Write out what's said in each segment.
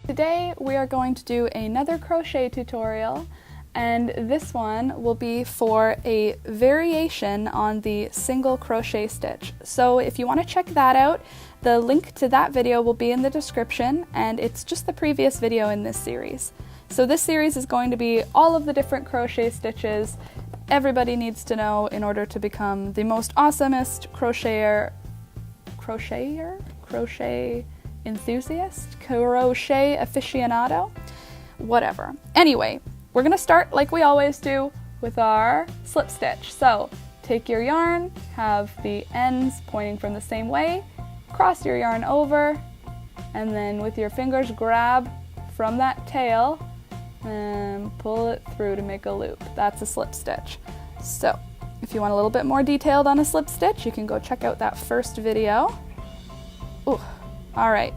Today we are going to do another crochet tutorial, and this one will be for a variation on the single crochet stitch. So if you want to check that out, the link to that video will be in the description, and it's just the previous video in this series. So this series is going to be all of the different crochet stitches everybody needs to know in order to become the most awesomest crochet enthusiast, crochet aficionado, whatever. Anyway, we're gonna start like we always do with our slip stitch. So take your yarn, have the ends pointing from the same way, cross your yarn over, and then with your fingers grab from that tail and pull it through to make a loop. That's a slip stitch. So if you want a little bit more detailed on a slip stitch, you can go check out that first video. Ooh. All right,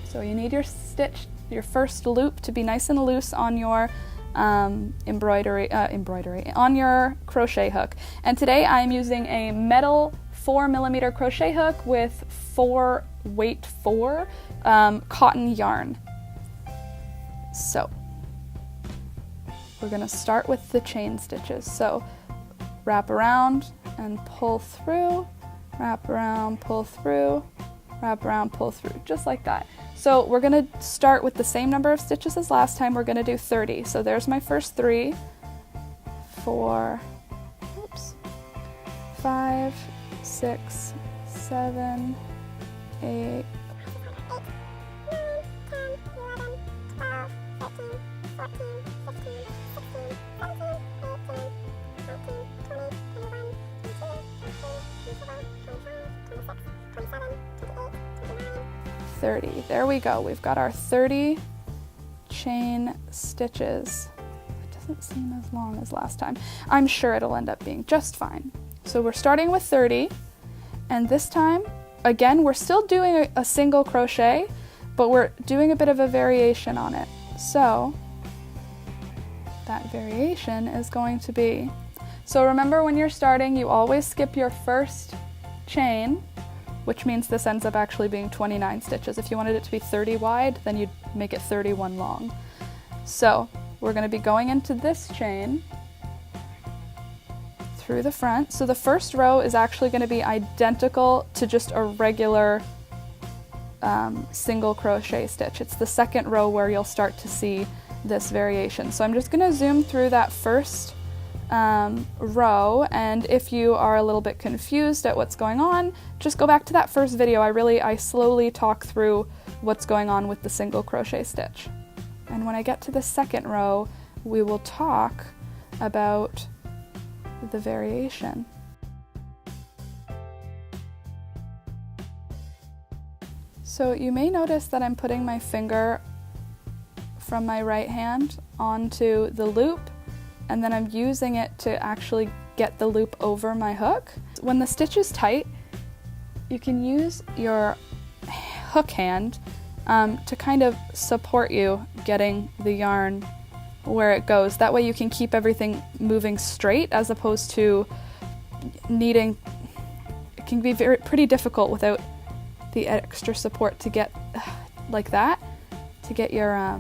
so you need your stitch, your first loop to be nice and loose on your on your crochet hook. And today I'm using a metal 4mm crochet hook with weight 4 cotton yarn. So we're gonna start with the chain stitches. So wrap around and pull through, wrap around, pull through, wrap around, pull through, just like that. So we're gonna start with the same number of stitches as last time. We're gonna do 30. So there's my first 3, 4, 5, 6, 7, 8, 30. There we go. We've got our 30 chain stitches. It doesn't seem as long as last time. I'm sure it'll end up being just fine. So we're starting with 30, and this time, again, we're still doing a single crochet, but we're doing a bit of a variation on it. So that variation is going to be, so remember when you're starting, you always skip your first chain, which means this ends up actually being 29 stitches. If you wanted it to be 30 wide, then you'd make it 31 long. So we're going to be going into this chain through the front. So the first row is actually going to be identical to just a regular single crochet stitch. It's the second row where you'll start to see this variation. So I'm just going to zoom through that first row, and if you are a little bit confused at what's going on, just go back to that first video. I slowly talk through what's going on with the single crochet stitch. And when I get to the second row, we will talk about the variation. So you may notice that I'm putting my finger from my right hand onto the loop, and then I'm using it to actually get the loop over my hook. When the stitch is tight, you can use your hook hand to kind of support you getting the yarn where it goes. That way you can keep everything moving straight, as opposed to needing, it can be pretty difficult without the extra support to get like that, to get your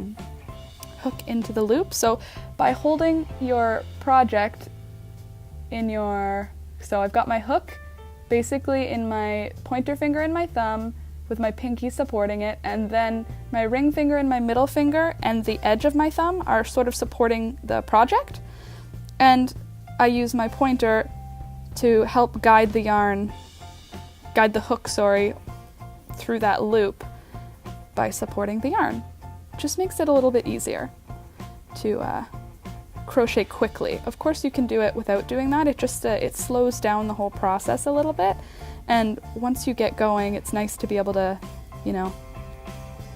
hook into the loop. So by holding your project in your, so I've got my hook basically in my pointer finger and my thumb with my pinky supporting it, and then my ring finger and my middle finger and the edge of my thumb are sort of supporting the project, and I use my pointer to help guide the hook, through that loop by supporting the yarn. Just makes it a little bit easier to crochet quickly. Of course you can do it without doing that. It just it slows down the whole process a little bit, and once you get going, it's nice to be able to, you know,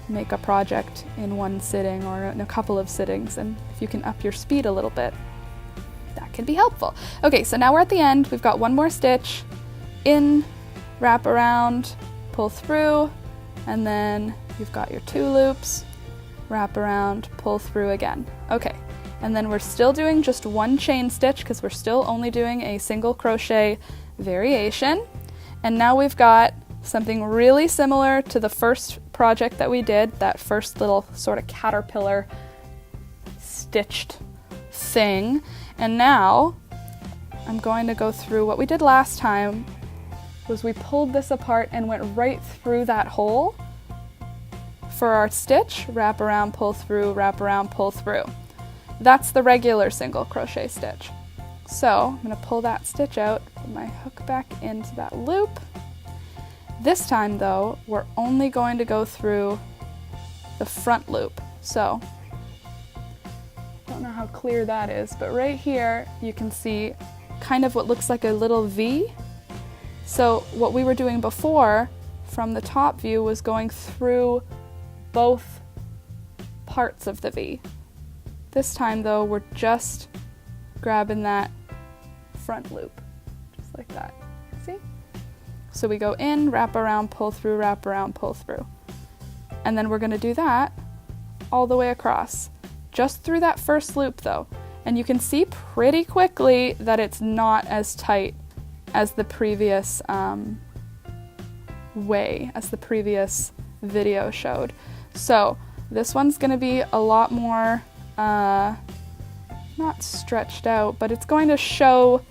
make a project in one sitting or in a couple of sittings, and if you can up your speed a little bit, that can be helpful. Okay, so now we're at the end. We've got one more stitch in, wrap around, pull through, and then you've got your 2 loops, wrap around, pull through again. Okay, and then we're still doing just one chain stitch because we're still only doing a single crochet variation. And now we've got something really similar to the first project that we did, that first little sort of caterpillar stitched thing. And now I'm going to go through what we did last time. Was we pulled this apart and went right through that hole for our stitch, wrap around, pull through, wrap around, pull through. That's the regular single crochet stitch. So I'm going to pull that stitch out, put my hook back into that loop. This time though, we're only going to go through the front loop. So I don't know how clear that is, but right here you can see kind of what looks like a little V. So what we were doing before from the top view was going through both parts of the V. This time though, we're just grabbing that front loop, just like that, see? So we go in, wrap around, pull through, wrap around, pull through. And then we're gonna do that all the way across, just through that first loop though. And you can see pretty quickly that it's not as tight as the previous as the previous video showed. So this one's gonna be a lot more, not stretched out, but it's going to show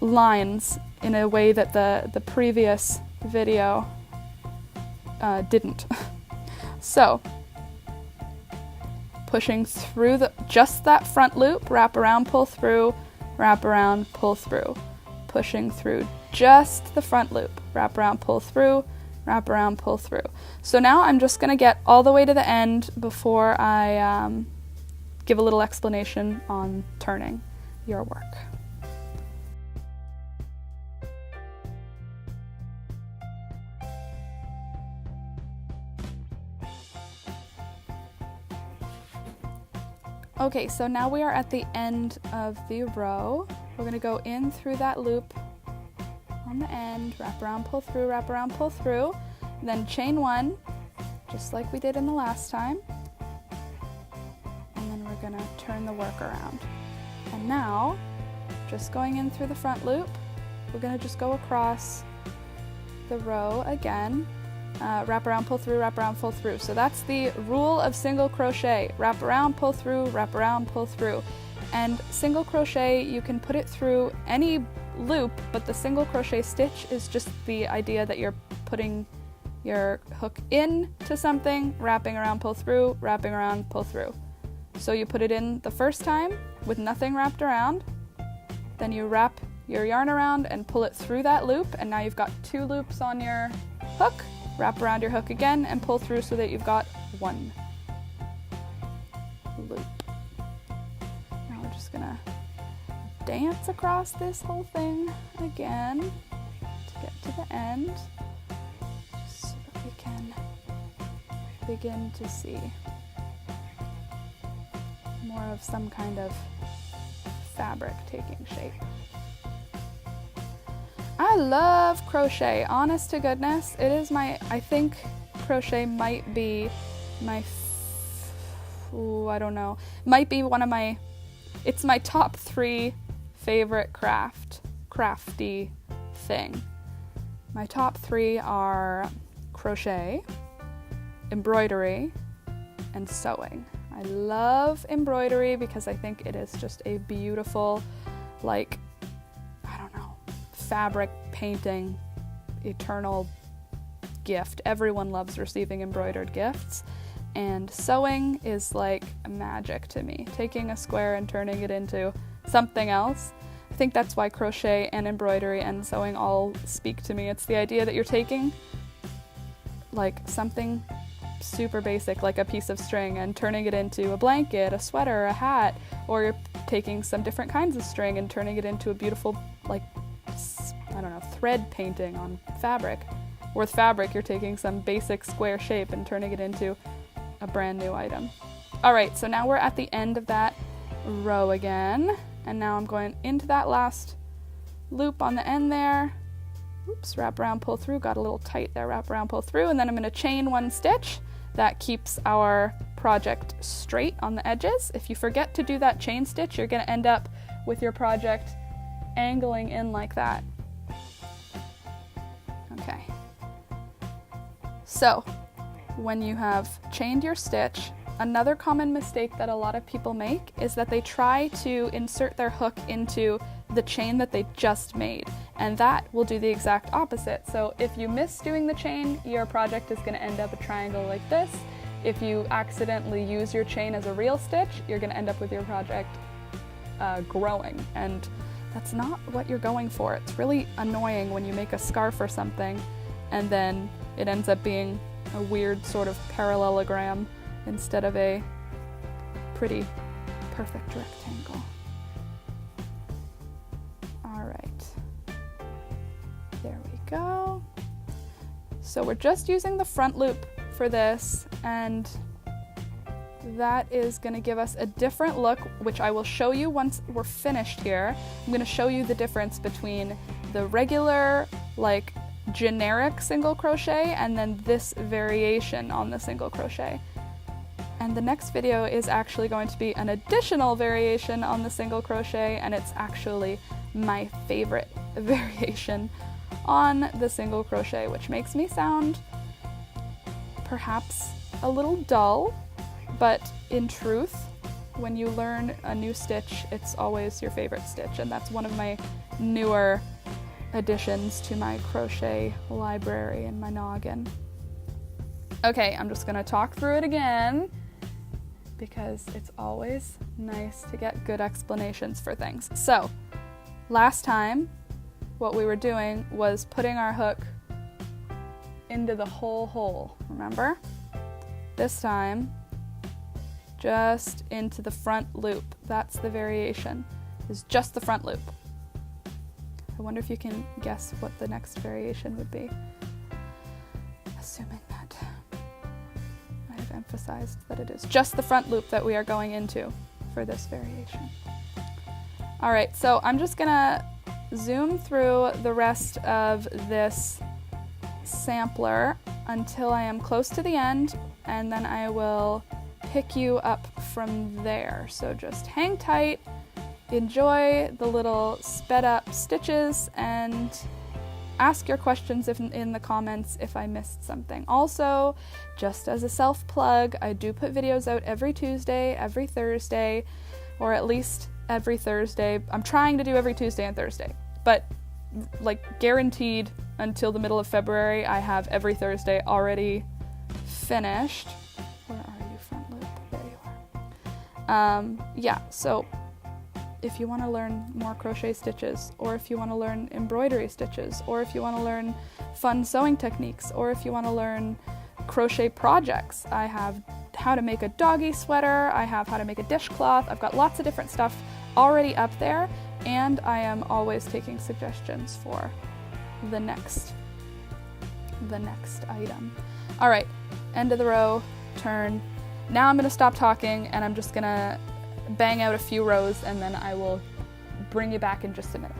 lines in a way that the previous video didn't. So pushing through just that front loop, wrap around, pull through, wrap around, pull through. Pushing through just the front loop, wrap around, pull through, wrap around, pull through. So now I'm just gonna get all the way to the end before I give a little explanation on turning your work. Okay, so now we are at the end of the row. We're gonna go in through that loop on the end, wrap around, pull through, wrap around, pull through, then chain one, just like we did in the last time. And then we're gonna turn the work around. And now, just going in through the front loop, we're gonna just go across the row again, wrap around, pull through, wrap around, pull through. So that's the rule of single crochet. Wrap around, pull through, wrap around, pull through. And single crochet, you can put it through any loop, but the single crochet stitch is just the idea that you're putting your hook into something, wrapping around, pull through, wrapping around, pull through. So you put it in the first time with nothing wrapped around, then you wrap your yarn around and pull it through that loop, and now you've got 2 loops on your hook. Wrap around your hook again and pull through so that you've got 1 loop. Now we're just gonna dance across this whole thing again to get to the end, just so that we can begin to see more of some kind of fabric taking shape. I love crochet, honest to goodness. It is I think crochet might be my, I don't know, might be one of my, it's my top 3 favorite crafty thing. My top 3 are crochet, embroidery, and sewing. I love embroidery because I think it is just a beautiful, like, I don't know, fabric painting, eternal gift. Everyone loves receiving embroidered gifts, and sewing is like magic to me. Taking a square and turning it into something else. I think that's why crochet and embroidery and sewing all speak to me. It's the idea that you're taking like something super basic, like a piece of string, and turning it into a blanket, a sweater, a hat, or you're taking some different kinds of string and turning it into a beautiful, like, I don't know, thread painting on fabric. Or with fabric, you're taking some basic square shape and turning it into a brand new item. All right, so now we're at the end of that row again, and now I'm going into that last loop on the end there. Oops, wrap around, pull through, got a little tight there, wrap around, pull through, and then I'm gonna chain 1 stitch. That keeps our project straight on the edges. If you forget to do that chain stitch, you're gonna end up with your project angling in like that. Okay. So when you have chained your stitch, another common mistake that a lot of people make is that they try to insert their hook into the chain that they just made, and that will do the exact opposite. So if you miss doing the chain, your project is going to end up a triangle like this. If you accidentally use your chain as a real stitch, you're going to end up with your project growing, and that's not what you're going for. It's really annoying when you make a scarf or something and then it ends up being a weird sort of parallelogram instead of a pretty perfect rectangle. All right, there we go. So we're just using the front loop for this, and that is going to give us a different look, which I will show you once we're finished here. I'm going to show you the difference between the regular, like, generic single crochet and then this variation on the single crochet. And the next video is actually going to be an additional variation on the single crochet, and it's actually my favorite variation on the single crochet, which makes me sound perhaps a little dull, but in truth, when you learn a new stitch, it's always your favorite stitch, and that's one of my newer additions to my crochet library in my noggin. Okay, I'm just gonna talk through it again because it's always nice to get good explanations for things. So, last time, what we were doing was putting our hook into the whole hole, remember? This time, just into the front loop. That's the variation, is just the front loop. I wonder if you can guess what the next variation would be, assuming that I have emphasized that it is just the front loop that we are going into for this variation. All right, so I'm just gonna zoom through the rest of this sampler until I am close to the end, and then I will pick you up from there. So just hang tight, enjoy the little sped up stitches, and ask your questions in the comments if I missed something. Also, just as a self plug, I do put videos out every Tuesday, every Thursday, or at least every Thursday. I'm trying to do every Tuesday and Thursday, but like guaranteed until the middle of February, I have every Thursday already finished. Where are you, front loop? There you are. Yeah, so if you want to learn more crochet stitches, or if you want to learn embroidery stitches, or if you want to learn fun sewing techniques, or if you want to learn crochet projects, I have how to make a doggy sweater, I have how to make a dishcloth, I've got lots of different stuff already up there, and I am always taking suggestions for the next item. All right, end of the row, turn. Now I'm going to stop talking and I'm just going to bang out a few rows, and then I will bring you back in just a minute.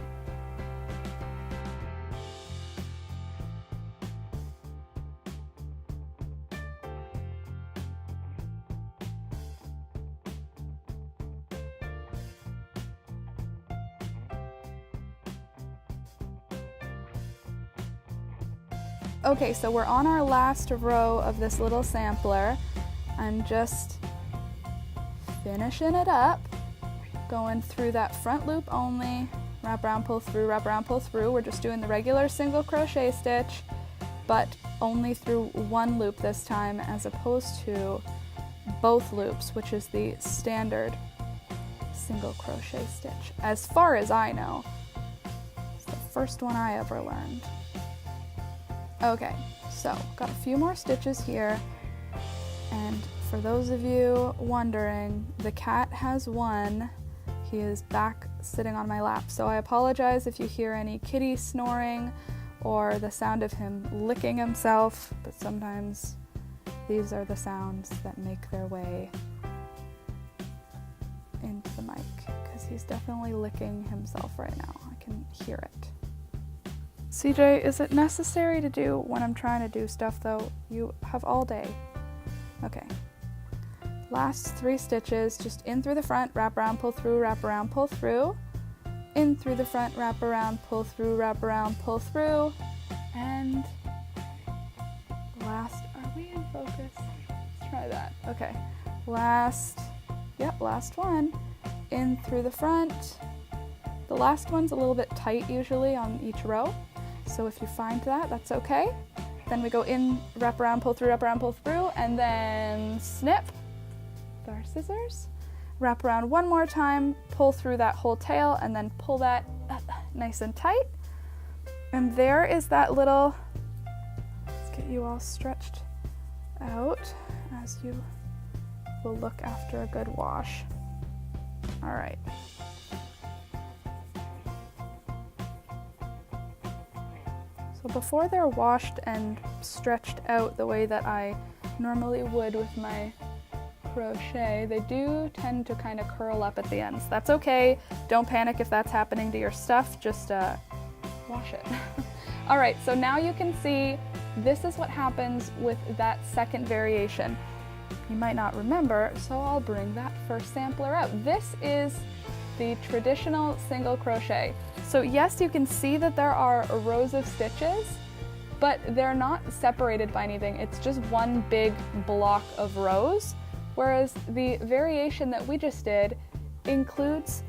Okay, so we're on our last row of this little sampler. I'm just finishing it up, going through that front loop only, wrap around, pull through, wrap around, pull through. We're just doing the regular single crochet stitch, but only through one loop this time as opposed to both loops, which is the standard single crochet stitch. As far as I know, it's the first one I ever learned. Okay, so got a few more stitches here, and for those of you wondering, the cat has won. He is back sitting on my lap, so I apologize if you hear any kitty snoring or the sound of him licking himself, but sometimes these are the sounds that make their way into the mic, because he's definitely licking himself right now. I can hear it. CJ, is it necessary to do when I'm trying to do stuff though? You have all day. Okay. Last 3 stitches, just in through the front, wrap around, pull through, wrap around, pull through. In through the front, wrap around, pull through, wrap around, pull through. And last, are we in focus? that. Okay, last one, in through the front. The last one's a little bit tight usually on each row, so if you find that, that's okay. Then we go in, wrap around, pull through, and then snip with our scissors. Wrap around one more time, pull through that whole tail, and then pull that nice and tight. And there is that little, let's get you all stretched out as you will look after a good wash. All right. So before they're washed and stretched out the way that I normally would with my crochet, they do tend to kind of curl up at the ends. That's okay. Don't panic if that's happening to your stuff. Just wash it. All right, so now you can see this is what happens with that second variation. You might not remember, so I'll bring that first sampler out. This is the traditional single crochet. So yes, you can see that there are rows of stitches, but they're not separated by anything. It's just one big block of rows, whereas the variation that we just did includes,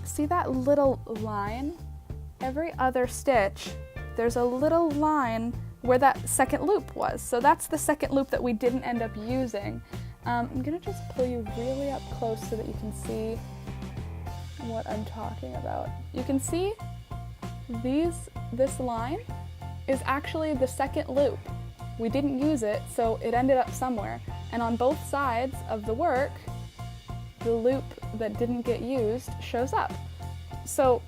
see that little line? Every other stitch, there's a little line where that second loop was. So that's the second loop that we didn't end up using. I'm gonna just pull you really up close so that you can see what I'm talking about. You can see this line is actually the second loop. We didn't use it, so it ended up somewhere. And on both sides of the work, the loop that didn't get used shows up. So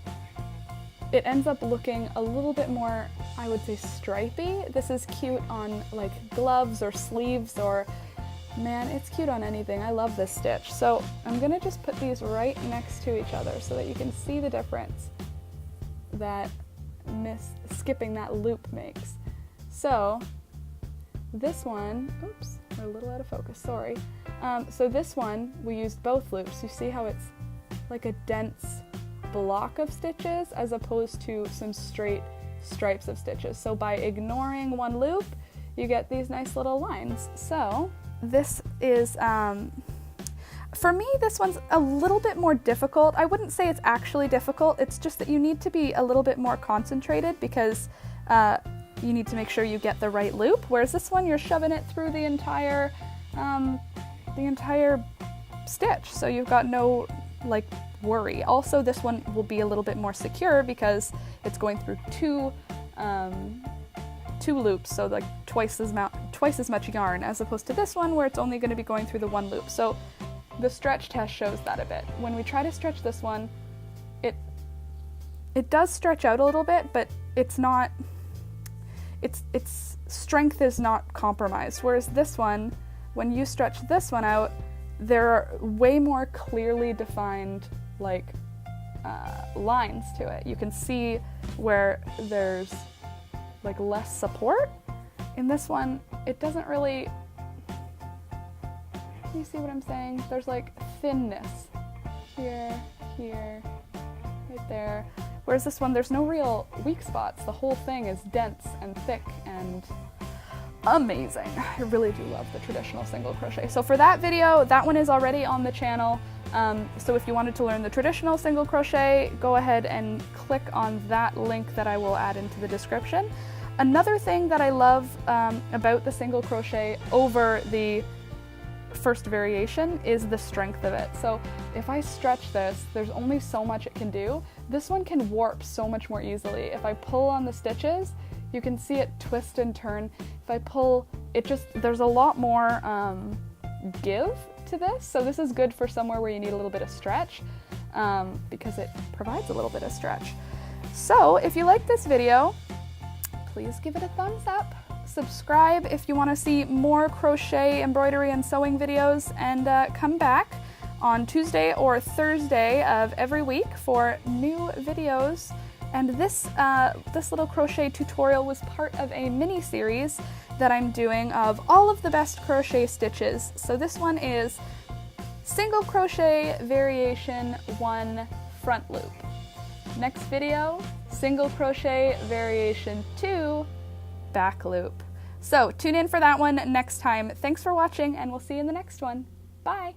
it ends up looking a little bit more, I would say, stripy. This is cute on like gloves or sleeves, or man, it's cute on anything. I love this stitch. So I'm gonna just put these right next to each other so that you can see the difference that skipping that loop makes. So this one, oops, we're a little out of focus, sorry. So this one, we used both loops. You see how it's like a dense block of stitches as opposed to some straight stripes of stitches. So by ignoring one loop, you get these nice little lines. So this is, for me, this one's a little bit more difficult. I wouldn't say it's actually difficult, it's just that you need to be a little bit more concentrated because you need to make sure you get the right loop, whereas this one, you're shoving it through the entire stitch, so you've got no like worry. Also, this one will be a little bit more secure because it's going through two loops, so like twice as much yarn, as opposed to this one where it's only going to be going through the one loop. So the stretch test shows that a bit. When we try to stretch this one, it does stretch out a little bit, but it's not, its strength is not compromised. Whereas this one, when you stretch this one out, there are way more clearly defined like lines to it. You can see where there's like less support. In this one, it doesn't really, you see what I'm saying? There's like thinness here, right there. Whereas this one, there's no real weak spots. The whole thing is dense and thick and amazing. I really do love the traditional single crochet. So for that video, that one is already on the channel. So if you wanted to learn the traditional single crochet, go ahead and click on that link that I will add into the description. Another thing that I love about the single crochet over the first variation is the strength of it. So if I stretch this, there's only so much it can do. This one can warp so much more easily. If I pull on the stitches, you can see it twist and turn. If I pull, there's a lot more give to this. So this is good for somewhere where you need a little bit of stretch because it provides a little bit of stretch. So if you like this video, please give it a thumbs up. Subscribe if you want to see more crochet, embroidery, and sewing videos, and come back on Tuesday or Thursday of every week for new videos. And this little crochet tutorial was part of a mini series that I'm doing of all of the best crochet stitches. So this one is single crochet variation 1 front loop. Next video, single crochet variation 2 back loop. So tune in for that one next time. Thanks for watching, and we'll see you in the next one. Bye!